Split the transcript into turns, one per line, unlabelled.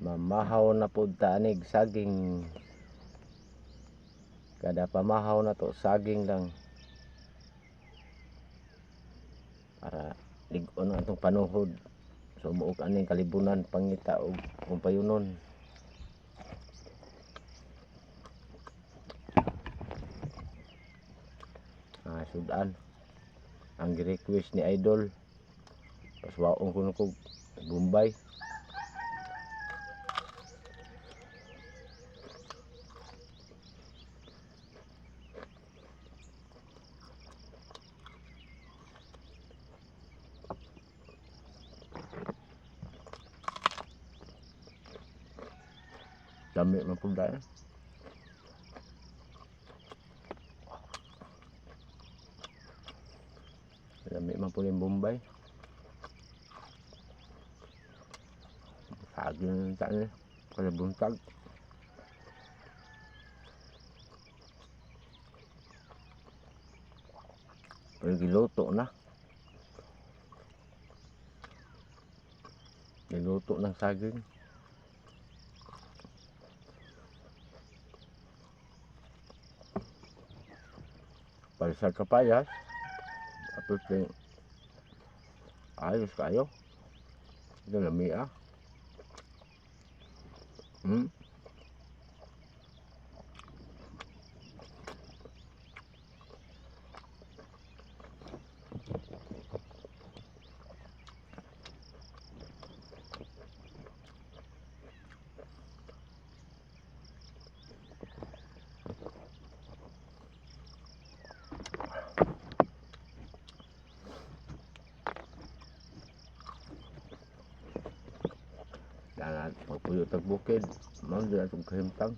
mamahaw na pud tanig saging. Kada pamahaw na to saging lang para lig-on ang atong panuhod. Sumuok aning kalibunan pangita og kumpayunon. Sudan ang request ni Idol paswaong kuno ko Bombay. Dami man pud dai. Dami man pud yung Bombay. Saging ta ni kada buntag. Pero giluto na. Giluto ng saging. Palsa kapayas. Tapos yung ayos kayo. Ito lamia. Dapat pagpuyo tag bukid, mao di atong kahimtang.